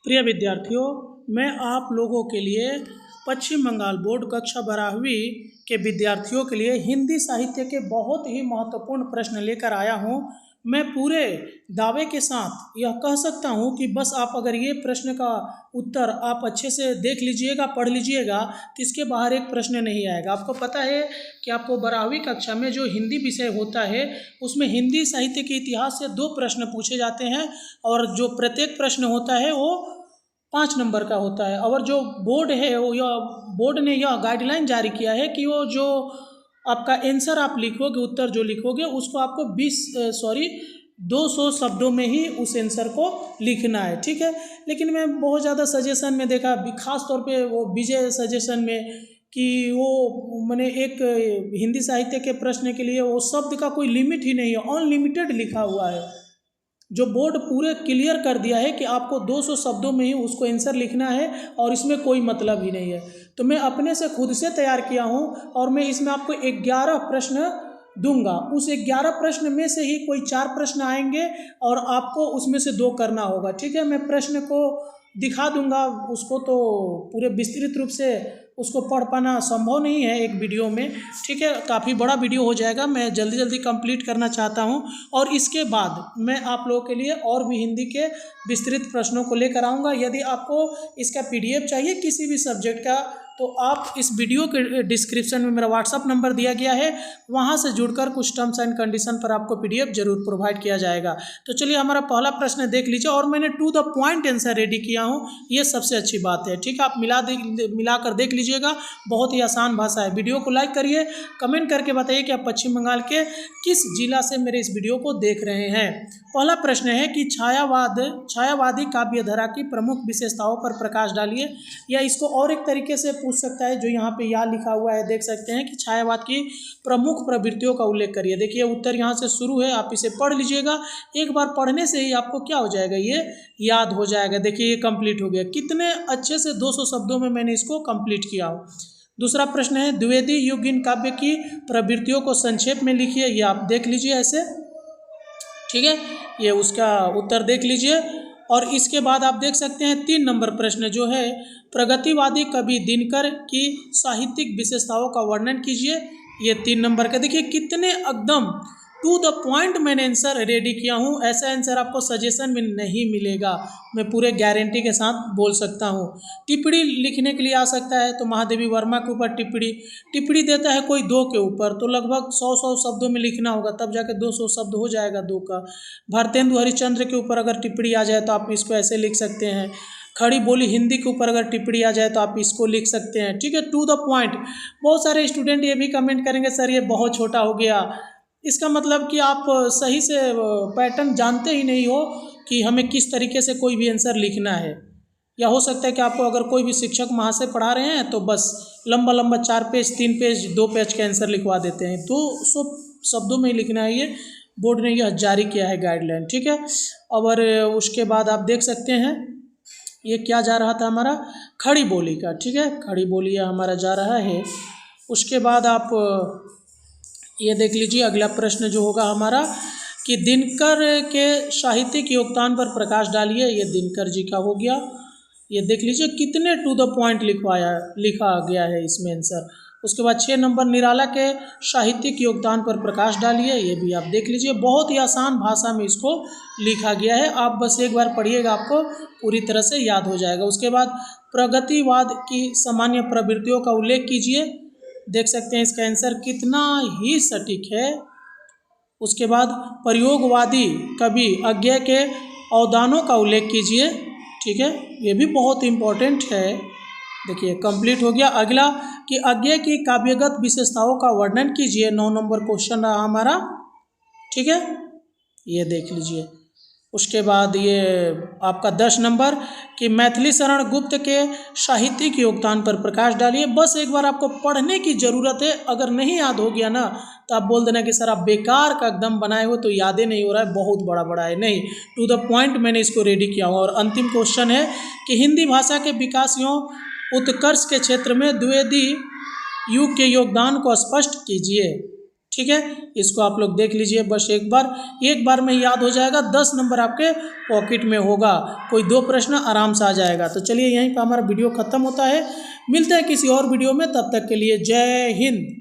प्रिय विद्यार्थियों, मैं आप लोगों के लिए पश्चिम बंगाल बोर्ड कक्षा 12वीं के विद्यार्थियों के लिए हिंदी साहित्य के बहुत ही महत्वपूर्ण प्रश्न लेकर आया हूं। मैं पूरे दावे के साथ यह कह सकता हूं कि बस आप अगर ये प्रश्न का उत्तर आप अच्छे से देख लीजिएगा, पढ़ लीजिएगा, तो इसके बाहर एक प्रश्न नहीं आएगा। आपको पता है कि आपको 12वीं कक्षा में जो हिंदी विषय होता है उसमें हिंदी साहित्य के इतिहास से 2 प्रश्न पूछे जाते हैं और जो प्रत्येक प्रश्न होता है वो 5 नंबर का होता है। और जो बोर्ड है बोर्ड ने यह गाइडलाइन जारी किया है कि वो जो आपका आंसर आप लिखोगे, उत्तर जो लिखोगे उसको आपको 200 शब्दों में ही उस आंसर को लिखना है, ठीक है। लेकिन मैं बहुत ज़्यादा सजेशन में देखा, खास तौर पे वो विजय सजेशन में, कि वो मैंने एक हिंदी साहित्य के प्रश्न के लिए वो शब्द का कोई लिमिट ही नहीं है, अनलिमिटेड लिखा हुआ है। जो बोर्ड पूरे क्लियर कर दिया है कि आपको 200 शब्दों में ही उसको आंसर लिखना है और इसमें कोई मतलब ही नहीं है। तो मैं अपने से खुद से तैयार किया हूँ और मैं इसमें आपको 11 प्रश्न दूंगा। उस 11 प्रश्न में से ही कोई 4 प्रश्न आएंगे और आपको उसमें से 2 करना होगा, ठीक है। मैं प्रश्न को दिखा दूंगा, उसको तो पूरे विस्तृत रूप से उसको पढ़ पाना संभव नहीं है एक वीडियो में, ठीक है। काफ़ी बड़ा वीडियो हो जाएगा, मैं जल्दी जल्दी कंप्लीट करना चाहता हूं। और इसके बाद मैं आप लोगों के लिए और भी हिंदी के विस्तृत प्रश्नों को लेकर आऊँगा। यदि आपको इसका PDF चाहिए किसी भी सब्जेक्ट का, तो आप इस वीडियो के डिस्क्रिप्शन में मेरा व्हाट्सअप नंबर दिया गया है, वहाँ से जुड़कर कुछ टर्म्स एंड कंडीशन पर आपको PDF जरूर प्रोवाइड किया जाएगा। तो चलिए हमारा पहला प्रश्न देख लीजिए, और मैंने to the point answer ready किया हूँ, ये सबसे अच्छी बात है, ठीक है। आप मिलाकर देख लीजिएगा, बहुत ही आसान भाषा है। वीडियो को लाइक करिए, कमेंट करके बताइए कि आप पश्चिम बंगाल के किस जिला से मेरे इस वीडियो को देख रहे हैं। पहला प्रश्न है कि छायावादी काव्य धारा की प्रमुख विशेषताओं पर प्रकाश डालिए। या इसको और एक तरीके से पूछ सकता है, जो यहाँ पे या लिखा हुआ है देख सकते हैं कि छायावाद की प्रमुख प्रवृत्तियों का उल्लेख करिए। देखिए उत्तर यहाँ से शुरू है, आप इसे पढ़ लीजिएगा। एक बार पढ़ने से ही आपको क्या हो जाएगा, ये याद हो जाएगा। देखिए ये कंप्लीट हो गया, कितने अच्छे से 200 शब्दों में मैंने इसको कंप्लीट किया हो। दूसरा प्रश्न है द्विवेदी युग इन काव्य की प्रवृत्तियों को संक्षेप में लिखिए। ये आप देख लीजिए ऐसे, ठीक है, ये उसका उत्तर देख लीजिए। और इसके बाद आप देख सकते हैं 3 नंबर प्रश्न जो है, प्रगतिवादी कवि दिनकर की साहित्यिक विशेषताओं का वर्णन कीजिए। ये 3 नंबर का, देखिए कितने एकदम टू द पॉइंट मैंने आंसर रेडी किया हूँ। ऐसा आंसर आपको सजेशन में नहीं मिलेगा, मैं पूरे गारंटी के साथ बोल सकता हूँ। टिप्पणी लिखने के लिए आ सकता है, तो महादेवी वर्मा के ऊपर टिप्पणी देता है कोई 2 के ऊपर, तो लगभग 100 शब्दों में लिखना होगा, तब जाके 200 शब्द हो जाएगा 2 का। भारतेंदु हरिश्चंद्र के ऊपर अगर टिप्पणी आ जाए तो आप इसको ऐसे लिख सकते हैं। खड़ी बोली हिंदी के ऊपर अगर टिप्पणी आ जाए तो आप इसको लिख सकते हैं, ठीक है, टू द पॉइंट। बहुत सारे स्टूडेंट ये भी कमेंट करेंगे सर ये बहुत छोटा हो गया। इसका मतलब कि आप सही से पैटर्न जानते ही नहीं हो कि हमें किस तरीके से कोई भी आंसर लिखना है। या हो सकता है कि आपको अगर कोई भी शिक्षक महाशय पढ़ा रहे हैं तो बस लंबा लंबा 4 पेज 3 पेज 2 पेज के आंसर लिखवा देते हैं। 200 शब्दों में ही लिखना है, ये बोर्ड ने यह जारी किया है गाइडलाइन, ठीक है। और उसके बाद आप देख सकते हैं ये क्या जा रहा था हमारा, खड़ी बोली का, ठीक है, खड़ी बोली हमारा जा रहा है। उसके बाद आप ये देख लीजिए अगला प्रश्न जो होगा हमारा, कि दिनकर के साहित्यिक योगदान पर प्रकाश डालिए। ये दिनकर जी का हो गया। ये देख लीजिए कितने टू द पॉइंट लिखा गया है इसमें आंसर। उसके बाद 6 नंबर निराला के साहित्यिक योगदान पर प्रकाश डालिए। ये भी आप देख लीजिए, बहुत ही आसान भाषा में इसको लिखा गया है, आप बस एक बार पढ़िएगा आपको पूरी तरह से याद हो जाएगा। उसके बाद प्रगतिवाद की सामान्य प्रवृत्तियों का उल्लेख कीजिए। देख सकते हैं इसका आंसर कितना ही सटीक है। उसके बाद प्रयोगवादी कवि अज्ञे के अवदानों का उल्लेख कीजिए, ठीक है, ये भी बहुत इम्पोर्टेंट है। देखिए कंप्लीट हो गया। अगला कि अज्ञे की काव्यगत विशेषताओं का वर्णन कीजिए। 9 नंबर क्वेश्चन रहा हमारा, ठीक है, ये देख लीजिए। उसके बाद ये आपका 10 नंबर कि मैथिली शरण गुप्त के साहित्यिक योगदान पर प्रकाश डालिए। बस एक बार आपको पढ़ने की ज़रूरत है, अगर नहीं याद हो गया ना तो आप बोल देना कि सर आप बेकार का एकदम बनाए हो तो यादें नहीं हो रहा है, बहुत बड़ा है। नहीं, टू द पॉइंट मैंने इसको रेडी किया हूँ। और अंतिम क्वेश्चन है कि हिंदी भाषा के विकास एवं उत्कर्ष के क्षेत्र में द्विवेदी युग के योगदान को स्पष्ट कीजिए, ठीक है, इसको आप लोग देख लीजिए बस एक बार में याद हो जाएगा, 10 नंबर आपके पॉकेट में होगा, कोई 2 प्रश्न आराम से आ जाएगा। तो चलिए यहीं पर हमारा वीडियो खत्म होता है, मिलते हैं किसी और वीडियो में, तब तक के लिए जय हिंद।